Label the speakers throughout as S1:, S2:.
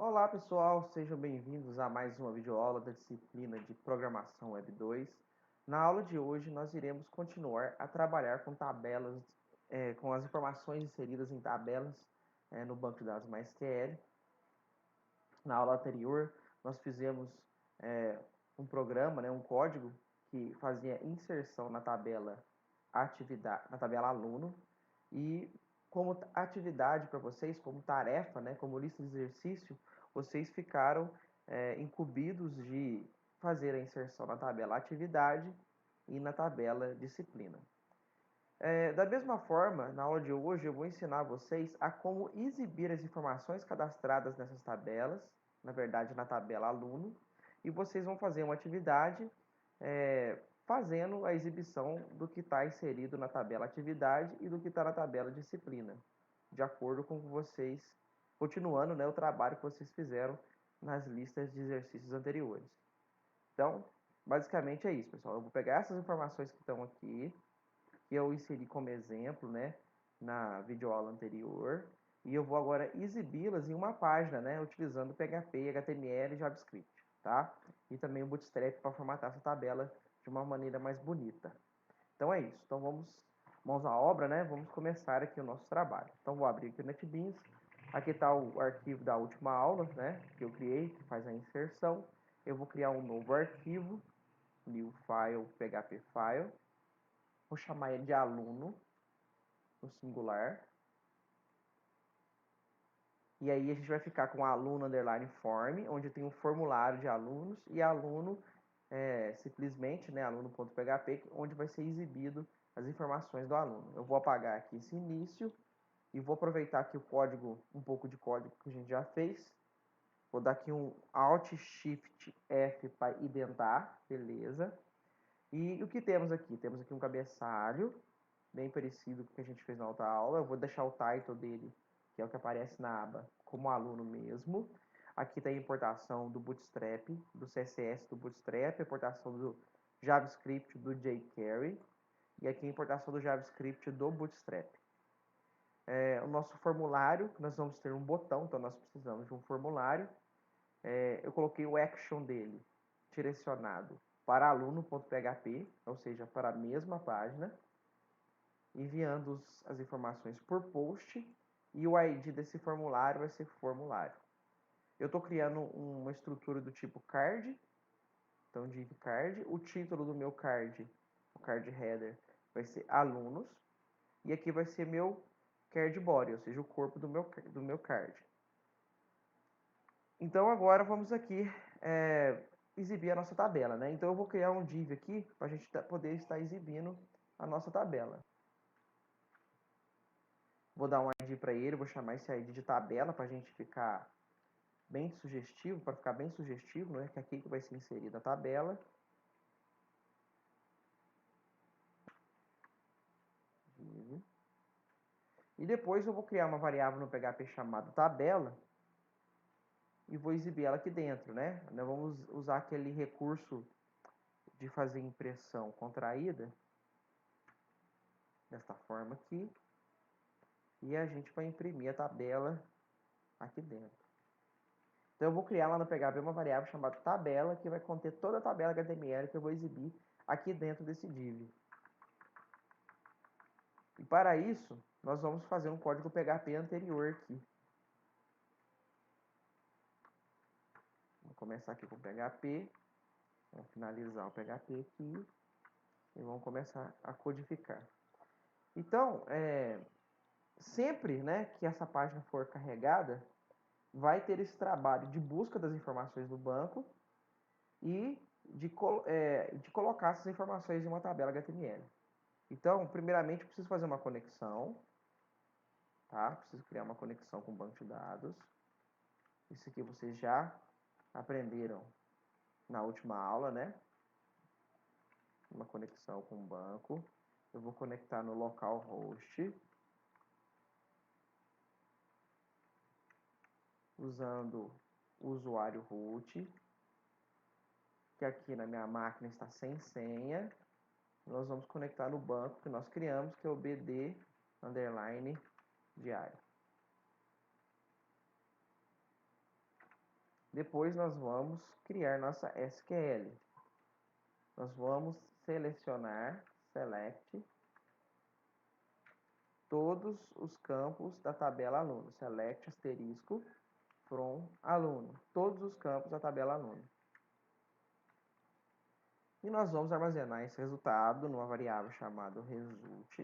S1: Olá pessoal, sejam bem-vindos a mais uma videoaula da disciplina de Programação Web 2. Na aula de hoje nós iremos continuar a trabalhar com tabelas, com as informações inseridas em tabelas no banco de dados MySQL. Na aula anterior nós fizemos um programa, um código que fazia inserção na tabela atividade, na tabela aluno, e como atividade para vocês, como tarefa, como lista de exercício, vocês ficaram incumbidos de fazer a inserção na tabela atividade e na tabela disciplina. Da mesma forma, na aula de hoje eu vou ensinar vocês a como exibir as informações cadastradas nessas tabelas, na verdade na tabela aluno, e vocês vão fazer uma atividade fazendo a exibição do que está inserido na tabela atividade e do que está na tabela disciplina, de acordo com vocês, continuando o trabalho que vocês fizeram nas listas de exercícios anteriores. Então, basicamente é isso, pessoal. Eu vou pegar essas informações que estão aqui, que eu inseri como exemplo, na videoaula anterior, e eu vou agora exibi-las em uma página, utilizando PHP, HTML e JavaScript, tá? E também o Bootstrap para formatar essa tabela de uma maneira mais bonita. Então é isso. Então vamos mãos à obra, Vamos começar aqui o nosso trabalho. Então vou abrir aqui o NetBeans. Aqui está o arquivo da última aula, que eu criei, que faz a inserção. Eu vou criar um novo arquivo, new file, PHP file. Vou chamar ele de aluno, no singular. E aí a gente vai ficar com aluno underline form, onde tem um formulário de alunos, e aluno simplesmente, aluno.php, onde vai ser exibido as informações do aluno. Eu vou apagar aqui esse início e vou aproveitar aqui o código, um pouco de código que a gente já fez. Vou dar aqui um Alt Shift F para identar, beleza. E o que temos aqui? Temos aqui um cabeçalho, bem parecido com o que a gente fez na outra aula. Eu vou deixar o title dele, que é o que aparece na aba, como aluno mesmo. Aqui tem a importação do Bootstrap, do CSS do Bootstrap, a importação do JavaScript do jQuery, e aqui a importação do JavaScript do Bootstrap. O nosso formulário, nós vamos ter um botão, então nós precisamos de um formulário. Eu coloquei o action dele direcionado para aluno.php, ou seja, para a mesma página, enviando as informações por post, e o ID desse formulário vai ser formulário. Eu estou criando uma estrutura do tipo card, então div card. O título do meu card, o card header, vai ser alunos, e aqui vai ser meu card body, ou seja, o corpo do meu card. Então agora vamos aqui exibir a nossa tabela, Então eu vou criar um div aqui para a gente poder estar exibindo a nossa tabela. Vou dar um ID para ele, vou chamar esse ID de tabela para a gente ficar bem sugestivo, para ficar bem sugestivo, Que é aqui que vai ser inserida a tabela. E depois eu vou criar uma variável no PHP chamada tabela e vou exibir ela aqui dentro, Nós vamos usar aquele recurso de fazer impressão contraída, desta forma aqui, e a gente vai imprimir a tabela aqui dentro. Então eu vou criar lá no PHP uma variável chamada tabela, que vai conter toda a tabela HTML que eu vou exibir aqui dentro desse div. E para isso, nós vamos fazer um código PHP anterior aqui. Vamos começar aqui com o PHP, vamos finalizar o PHP aqui, e vamos começar a codificar. Então, sempre que essa página for carregada, vai ter esse trabalho de busca das informações do banco e de colocar essas informações em uma tabela HTML. Então, primeiramente, eu preciso fazer uma conexão, tá? Preciso criar uma conexão com o banco de dados. Isso aqui vocês já aprenderam na última aula, Uma conexão com o banco. Eu vou conectar no localhost, usando o usuário root, que aqui na minha máquina está sem senha. Nós vamos conectar no banco que nós criamos, que é o BD underline diário. Depois nós vamos criar nossa SQL. Nós vamos selecionar, select, todos os campos da tabela aluno. Select asterisco from aluno. Todos os campos da tabela aluno. E nós vamos armazenar esse resultado numa variável chamada result.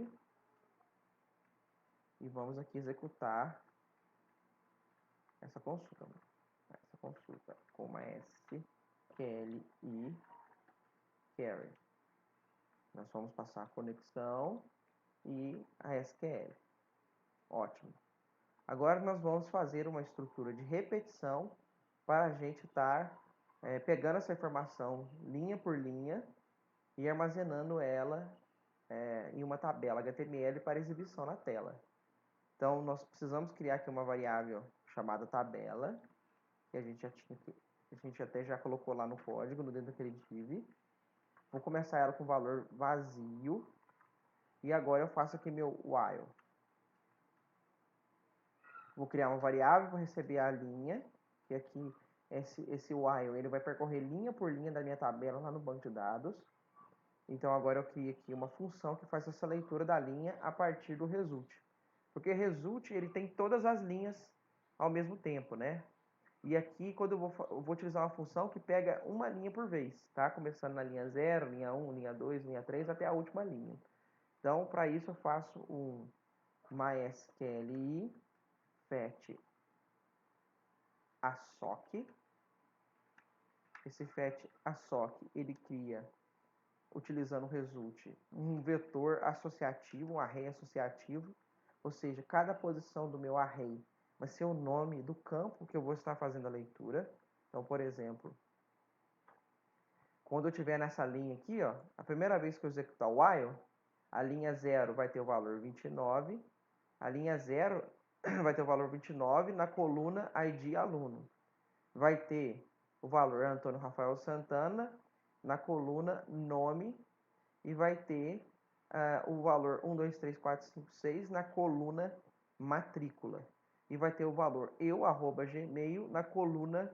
S1: E vamos aqui executar essa consulta. Essa consulta com uma SQL e query. Nós vamos passar a conexão e a SQL. Ótimo. Agora nós vamos fazer uma estrutura de repetição para a gente estar pegando essa informação linha por linha e armazenando ela em uma tabela HTML para exibição na tela. Então nós precisamos criar aqui uma variável chamada tabela, que a gente até já colocou lá no código, dentro daquele div. Vou começar ela com valor vazio. E agora eu faço aqui meu while. Vou criar uma variável para receber a linha. E aqui, esse while, ele vai percorrer linha por linha da minha tabela lá no banco de dados. Então agora eu criei aqui uma função que faz essa leitura da linha a partir do result. Porque result, ele tem todas as linhas ao mesmo tempo, né? E aqui, quando eu vou utilizar uma função que pega uma linha por vez, tá? Começando na linha 0, linha 1, linha 2, linha 3, até a última linha. Então, para isso, eu faço um mysqli fetch assoc. Esse fetch assoc, ele cria, utilizando o result, um vetor associativo, um array associativo. Ou seja, cada posição do meu array vai ser o nome do campo que eu vou estar fazendo a leitura. Então, por exemplo, quando eu estiver nessa linha aqui, ó, a primeira vez que eu executar o while, a linha 0 vai ter o valor 29, a linha 0 vai ter o valor 29 na coluna ID aluno. Vai ter o valor Antônio Rafael Santana na coluna nome e vai ter o valor 1, 2, 3, 4, 5, 6 na coluna matrícula. E vai ter o valor eu@gmail na coluna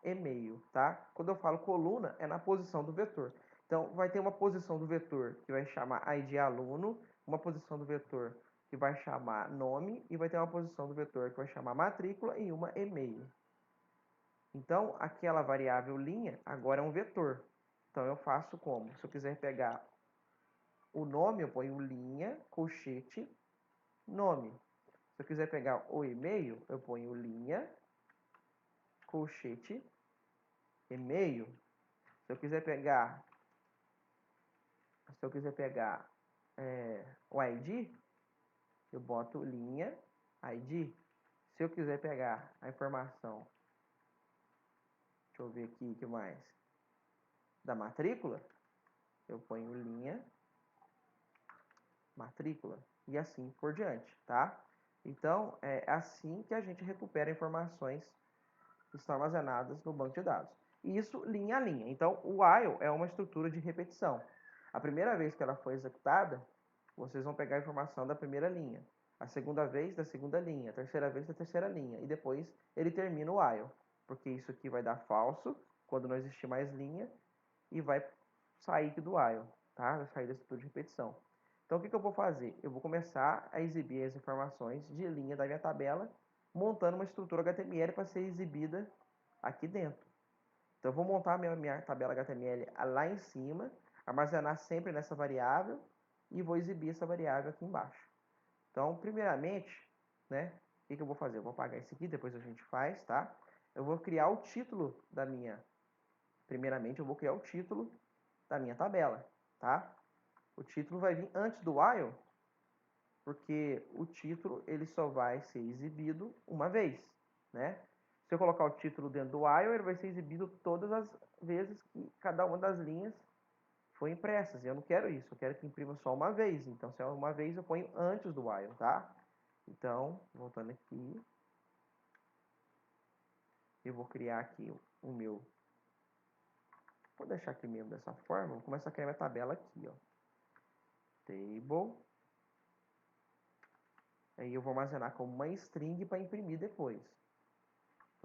S1: e-mail, tá? Quando eu falo coluna, é na posição do vetor. Então, vai ter uma posição do vetor que vai chamar ID aluno, uma posição do vetor que vai chamar nome e vai ter uma posição do vetor que vai chamar matrícula e uma e-mail. Então, aquela variável linha agora é um vetor. Então, eu faço como? Se eu quiser pegar o nome, eu ponho linha, colchete, nome. Se eu quiser pegar o e-mail, eu ponho linha, colchete, e-mail. Se eu quiser pegar, o ID, eu boto linha, ID. Se eu quiser pegar a informação, deixa eu ver aqui o que mais, da matrícula, eu ponho linha, matrícula, e assim por diante, tá? Então, é assim que a gente recupera informações que estão armazenadas no banco de dados. E isso linha a linha. Então, o while é uma estrutura de repetição. A primeira vez que ela foi executada, vocês vão pegar a informação da primeira linha. A segunda vez, da segunda linha. A terceira vez, da terceira linha. E depois, ele termina o while. Porque isso aqui vai dar falso, quando não existir mais linha, e vai sair aqui do while, tá? Vai sair da estrutura de repetição. Então, o que eu vou fazer? Eu vou começar a exibir as informações de linha da minha tabela, montando uma estrutura HTML para ser exibida aqui dentro. Então, eu vou montar a minha tabela HTML lá em cima, armazenar sempre nessa variável e vou exibir essa variável aqui embaixo. Então, primeiramente, né, o que eu vou fazer? Eu vou apagar isso aqui, depois a gente faz, tá? Eu vou criar o título da minha... Primeiramente, eu vou criar o título da minha tabela, tá? O título vai vir antes do while, porque o título ele só vai ser exibido uma vez, né? Se eu colocar o título dentro do while, ele vai ser exibido todas as vezes que cada uma das linhas foi impressas. Eu não quero isso, eu quero que imprima só uma vez. Então, se é uma vez, eu ponho antes do while, tá? Então, voltando aqui, eu vou criar aqui o meu... Vou deixar aqui mesmo dessa forma, vou começar a criar minha tabela aqui, ó. Table. Aí eu vou armazenar como uma string para imprimir depois.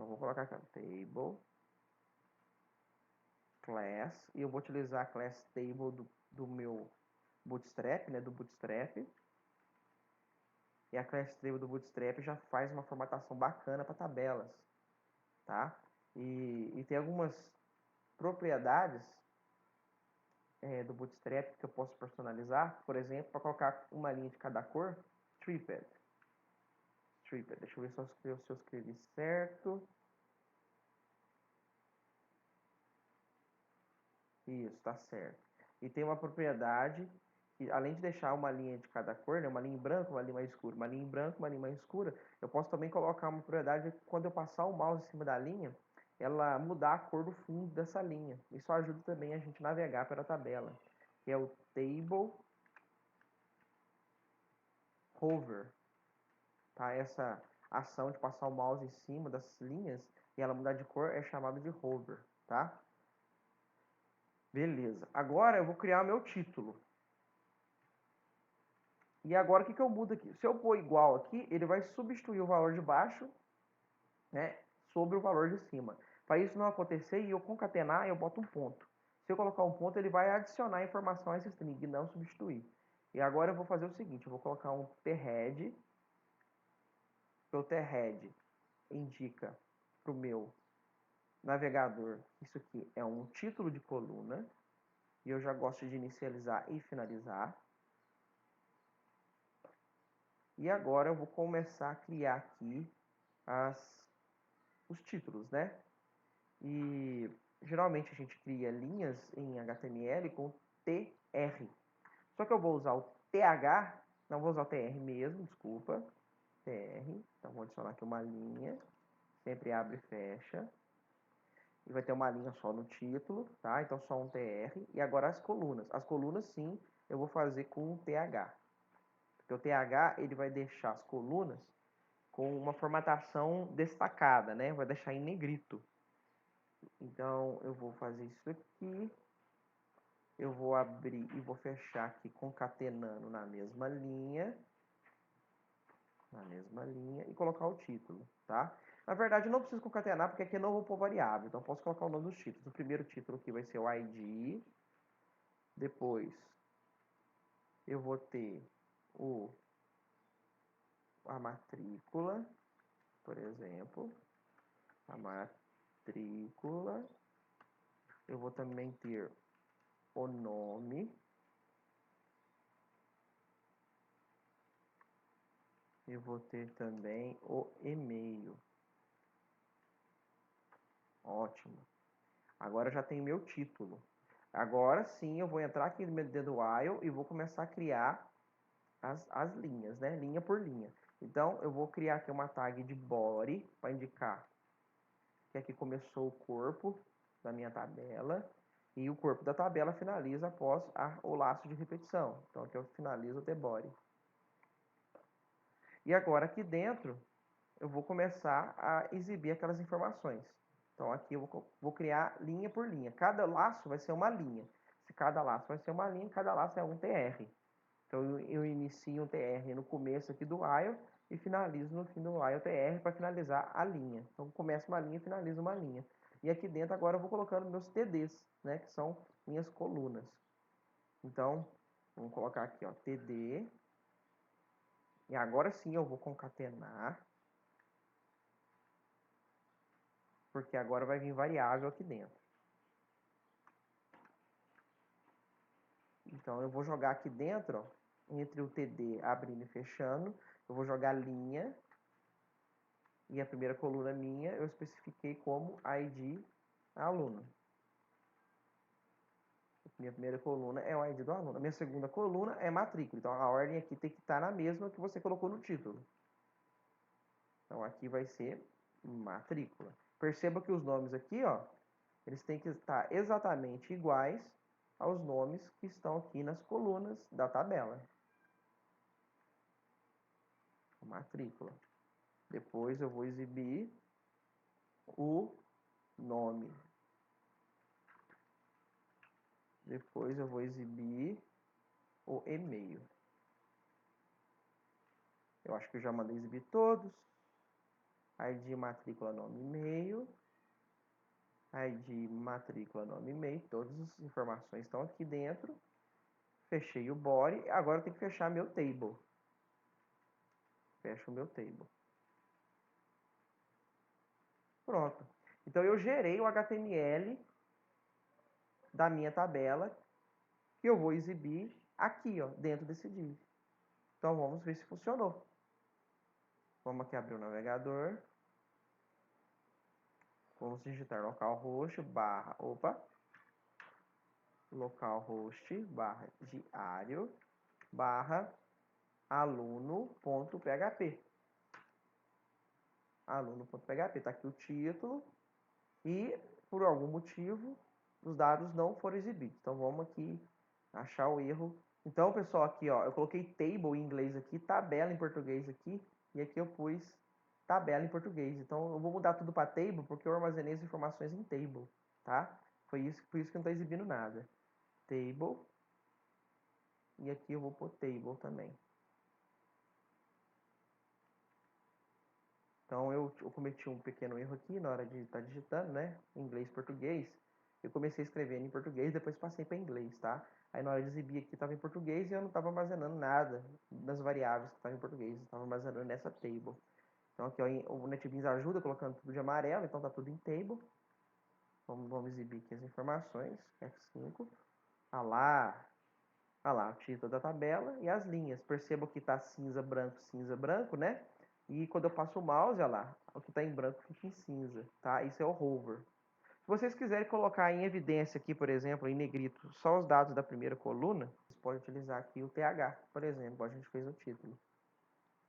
S1: Então, vou colocar aqui, ó, table, class, e eu vou utilizar a class table do meu Bootstrap, né, do Bootstrap. E a class table do Bootstrap já faz uma formatação bacana para tabelas, tá? E tem algumas propriedades do Bootstrap que eu posso personalizar, por exemplo, para colocar uma linha de cada cor, Stripped. Deixa eu ver se eu escrevi certo. Isso, tá certo. E tem uma propriedade que, além de deixar uma linha de cada cor, né, uma linha em branco, uma linha mais escura, uma linha em branco, uma linha mais escura, eu posso também colocar uma propriedade que quando eu passar o mouse em cima da linha, ela mudar a cor do fundo dessa linha. Isso ajuda também a gente navegar pela tabela, que é o Table Hover. Tá? Essa ação de passar o mouse em cima das linhas e ela mudar de cor é chamada de hover, tá? Beleza. Agora eu vou criar o meu título. E agora o que eu mudo aqui? Se eu pôr igual aqui, ele vai substituir o valor de baixo, né, sobre o valor de cima. Para isso não acontecer e eu concatenar, eu boto um ponto. Se eu colocar um ponto, ele vai adicionar informação a esse string e não substituir. E agora eu vou fazer o seguinte, eu vou colocar um theread. O theread indica para o meu navegador, isso aqui é um título de coluna. E eu já gosto de inicializar e finalizar. E agora eu vou começar a criar aqui os títulos, né? E geralmente a gente cria linhas em HTML com TR. Só que eu vou usar o TH, não vou usar o TR mesmo, desculpa. TR, então vou adicionar aqui uma linha, sempre abre e fecha. E vai ter uma linha só no título, tá? Então só um TR. E agora as colunas. As colunas sim, eu vou fazer com um TH. Porque o TH ele vai deixar as colunas com uma formatação destacada, né? Vai deixar em negrito. Então, eu vou fazer isso aqui. Eu vou abrir e vou fechar aqui concatenando na mesma linha. E colocar o título, tá? Na verdade, eu não preciso concatenar porque aqui eu não vou pôr variável. Então, eu posso colocar o nome dos títulos. O primeiro título aqui vai ser o ID. Depois, eu vou ter a matrícula, por exemplo. A matrícula. Eu vou também ter o nome. Eu vou ter também o e-mail. Ótimo. Agora já tem meu título. Agora sim eu vou entrar aqui no meu dedo while e vou começar a criar as linhas, né? Linha por linha. Então eu vou criar aqui uma tag de body para indicar que aqui começou o corpo da minha tabela. E o corpo da tabela finaliza após o laço de repetição. Então aqui eu finalizo o the body. E agora aqui dentro eu vou começar a exibir aquelas informações. Então aqui eu vou criar linha por linha. Cada laço vai ser uma linha. Se cada laço vai ser uma linha, cada laço é um TR. Então eu inicio um TR no começo aqui do while e finalizo no fim do while TR para finalizar a linha. Então começa uma linha e finaliza uma linha. E aqui dentro agora eu vou colocando meus TDs, né, que são minhas colunas. Então, vamos colocar aqui, ó, TD. E agora sim eu vou concatenar, porque agora vai vir variável aqui dentro. Então, eu vou jogar aqui dentro, ó, entre o TD abrindo e fechando, eu vou jogar linha, e a primeira coluna minha eu especifiquei como ID aluno. Minha primeira coluna é o ID do aluno. A minha segunda coluna é matrícula. Então, a ordem aqui tem que estar na mesma que você colocou no título. Então, aqui vai ser matrícula. Perceba que os nomes aqui, ó, eles têm que estar exatamente iguais aos nomes que estão aqui nas colunas da tabela. Matrícula. Depois eu vou exibir o nome. Depois eu vou exibir o e-mail. Eu acho que eu já mandei exibir todos. ID, matrícula, nome, e-mail. ID, matrícula, nome, e-mail. Todas as informações estão aqui dentro. Fechei o body. Agora eu tenho que fechar meu table. Fecho o meu table. Pronto. Então eu gerei o HTML da minha tabela que eu vou exibir aqui, ó, dentro desse div. Então vamos ver se funcionou. Vamos aqui abrir o navegador. Vamos digitar localhost barra, localhost barra diário barra aluno.php. Aluno.php, tá aqui o título e por algum motivo os dados não foram exibidos. Então vamos aqui achar o erro. Então, pessoal, aqui ó, eu coloquei table em inglês aqui, tabela em português aqui, e aqui eu pus tabela em português. Então eu vou mudar tudo para table porque eu armazenei as informações em table, tá? Por isso que não está exibindo nada. Table, e aqui eu vou pôr table também. Então eu cometi um pequeno erro aqui na hora de estar digitando, né? Inglês, português. Eu comecei escrevendo em português, depois passei para inglês, tá? Aí na hora de exibir aqui estava em português e eu não estava armazenando nada das variáveis que estavam em português, estava armazenando nessa table. Então aqui ó, o NetBeans ajuda colocando tudo de amarelo, então tá tudo em table. Vamos exibir aqui as informações, F5. Ah lá, o título da tabela e as linhas. Perceba que está cinza, branco, né? E quando eu passo o mouse, olha lá, o que está em branco fica em cinza, tá? Isso é o hover. Se vocês quiserem colocar em evidência aqui, por exemplo, em negrito, só os dados da primeira coluna, vocês podem utilizar aqui o TH, por exemplo, como a gente fez no título.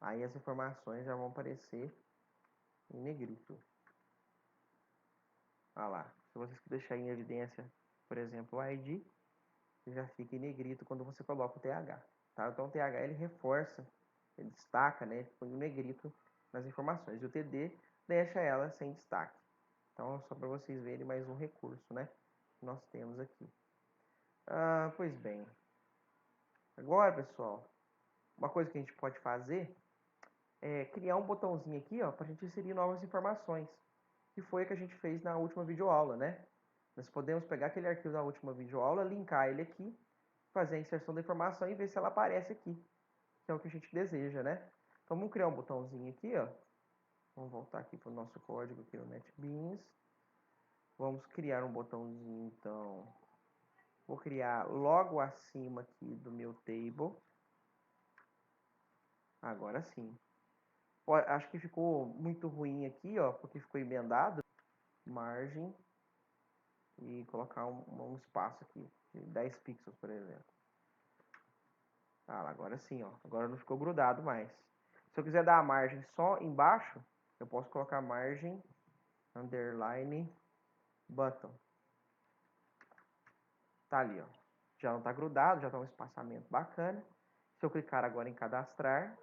S1: Aí as informações já vão aparecer em negrito. Olha lá, se vocês deixarem em evidência, por exemplo, o ID, já fica em negrito quando você coloca o TH. Tá? Então o TH ele reforça, ele destaca, né? Põe um negrito nas informações. E o TD deixa ela sem destaque. Então, só para vocês verem mais um recurso, né? Que nós temos aqui. Pois bem. Agora, pessoal, uma coisa que a gente pode fazer é criar um botãozinho aqui, ó, para a gente inserir novas informações. Que foi o que a gente fez na última videoaula, né? Nós podemos pegar aquele arquivo da última videoaula, linkar ele aqui, fazer a inserção da informação e ver se ela aparece aqui, que é o que a gente deseja, né? Então vamos criar um botãozinho aqui, ó. Vamos voltar aqui para o nosso código aqui no NetBeans. Vamos criar um botãozinho, então. Vou criar logo acima aqui do meu table. Agora sim. Acho que ficou muito ruim aqui, ó, porque ficou emendado. Margem. E colocar um espaço aqui, de 10 pixels, por exemplo. Agora sim, ó. Agora não ficou grudado mais. Se eu quiser dar a margem só embaixo, eu posso colocar margem, underline, button. Tá ali, ó. Já não tá grudado, já tá um espaçamento bacana. Se eu clicar agora em cadastrar,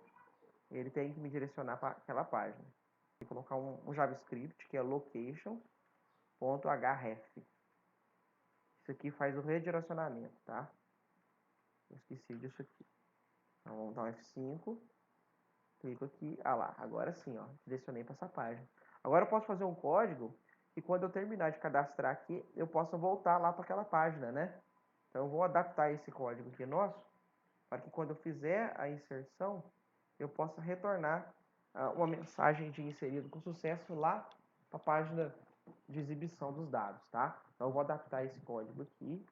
S1: ele tem que me direcionar para aquela página. Vou colocar um JavaScript, que é location.href. Isso aqui faz o redirecionamento, tá? Eu esqueci disso aqui. Então vamos dar um F5. Clico aqui, lá, agora sim, ó, direcionei para essa página. Agora eu posso fazer um código que quando eu terminar de cadastrar aqui, eu possa voltar lá para aquela página, né? Então eu vou adaptar esse código aqui nosso, para que quando eu fizer a inserção, eu possa retornar uma mensagem de inserido com sucesso lá para a página de exibição dos dados, tá? Então eu vou adaptar esse código aqui,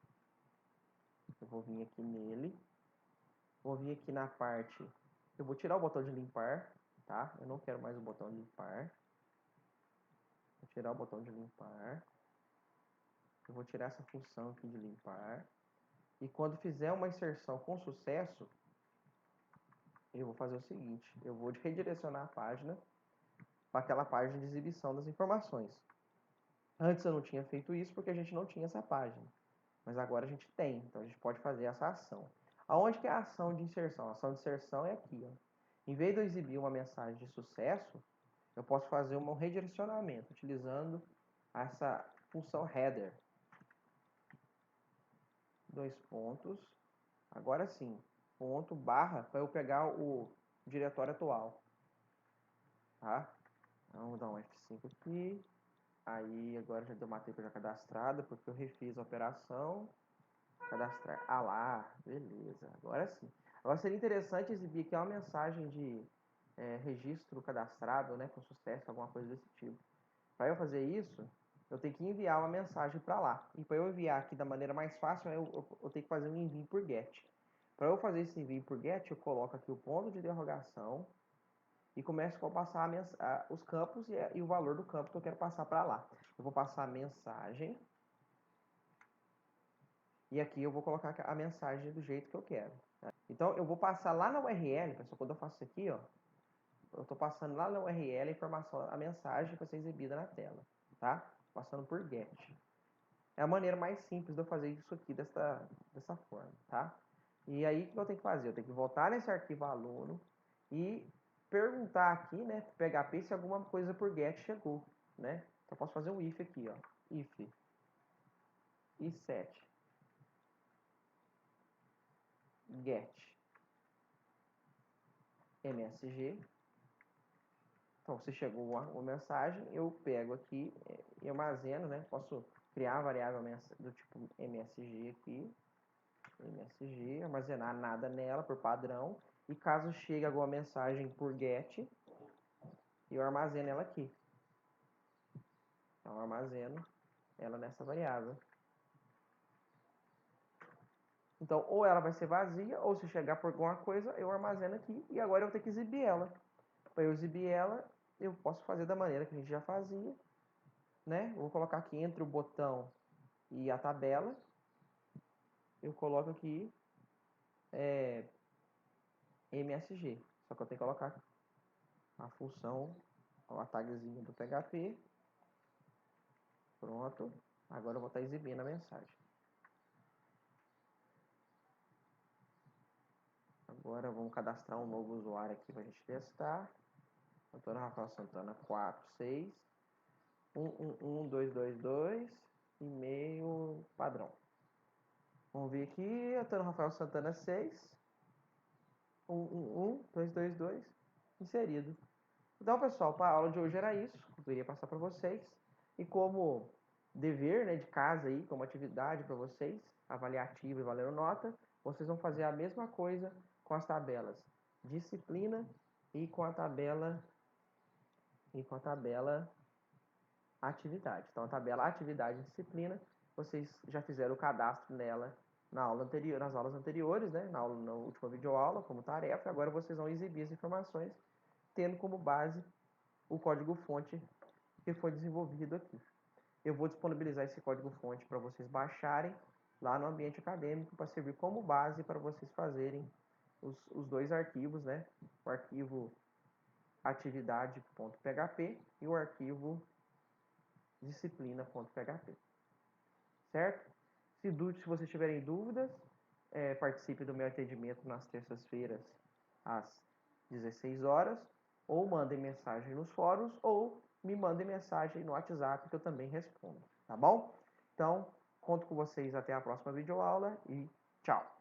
S1: eu vou vir aqui nele, vou vir aqui na parte, eu vou tirar o botão de limpar, tá? Eu não quero mais o botão de limpar. Vou tirar o botão de limpar. Eu vou tirar essa função aqui de limpar. E quando fizer uma inserção com sucesso, eu vou fazer o seguinte. Eu vou redirecionar a página para aquela página de exibição das informações. Antes eu não tinha feito isso porque a gente não tinha essa página. Mas agora a gente tem. Então a gente pode fazer essa ação. Aonde que é a ação de inserção? A ação de inserção é aqui, ó. Em vez de eu exibir uma mensagem de sucesso, eu posso fazer um redirecionamento utilizando essa função header. Dois pontos. Agora sim, ponto, barra, para eu pegar o diretório atual. Tá? Vamos dar um F5 aqui. Aí agora já deu matrícula já cadastrada, porque eu refiz a operação. Cadastrar. Ah lá, beleza. Agora sim. Agora seria interessante exibir aqui uma mensagem de registro cadastrado, né, com sucesso, alguma coisa desse tipo. Para eu fazer isso, eu tenho que enviar uma mensagem para lá. E para eu enviar aqui da maneira mais fácil, eu tenho que fazer um envio por GET. Para eu fazer esse envio por GET, eu coloco aqui o ponto de interrogação e começo a passar os campos e o valor do campo que eu quero passar para lá. Eu vou passar a mensagem e aqui eu vou colocar a mensagem do jeito que eu quero. Então eu vou passar lá na URL, pessoal, quando eu faço isso aqui, ó, eu estou passando lá na URL a informação, a mensagem que vai ser exibida na tela, tá? Passando por GET. É a maneira mais simples de eu fazer isso aqui dessa forma, tá? E aí, o que eu tenho que fazer? Eu tenho que voltar nesse arquivo aluno e perguntar aqui, né, PHP, se alguma coisa por GET chegou, né? Então, eu posso fazer um if aqui, ó. If i7 get msg. Então, se chegou uma mensagem, eu pego aqui e armazeno, né? Posso criar a variável do tipo msg aqui, msg, armazenar nada nela por padrão. E caso chegue alguma mensagem por get, eu armazeno ela aqui. Então, eu armazeno ela nessa variável. Então, ou ela vai ser vazia, ou se chegar por alguma coisa, eu armazeno aqui. E agora eu tenho que exibir ela. Para eu exibir ela, eu posso fazer da maneira que a gente já fazia, né? Eu vou colocar aqui entre o botão e a tabela. Eu coloco aqui MSG. Só que eu tenho que colocar a função, a tagzinho do PHP. Pronto. Agora eu vou estar exibindo a mensagem. Agora vamos cadastrar um novo usuário aqui para a gente testar. Antônio Rafael Santana 46 111222 e-mail padrão. Vamos ver aqui, Antônio Rafael Santana 6 111222 inserido. Então, pessoal, para a aula de hoje era isso que eu queria passar para vocês. E como dever, né, de casa aí, como atividade para vocês, avaliativa e valendo nota, vocês vão fazer a mesma coisa com as tabelas disciplina e com a tabela atividade. Então, a tabela atividade e disciplina, vocês já fizeram o cadastro nela na aula anterior, nas aulas anteriores, né, na última videoaula, como tarefa, e agora vocês vão exibir as informações, tendo como base o código-fonte que foi desenvolvido aqui. Eu vou disponibilizar esse código-fonte para vocês baixarem lá no ambiente acadêmico para servir como base para vocês fazerem os dois arquivos, né? O arquivo atividade.php e o arquivo disciplina.php. Certo? Se vocês tiverem dúvidas, participe do meu atendimento nas terças-feiras às 16 horas, ou mandem mensagem nos fóruns, ou me mandem mensagem no WhatsApp que eu também respondo, tá bom? Então, conto com vocês até a próxima videoaula e tchau!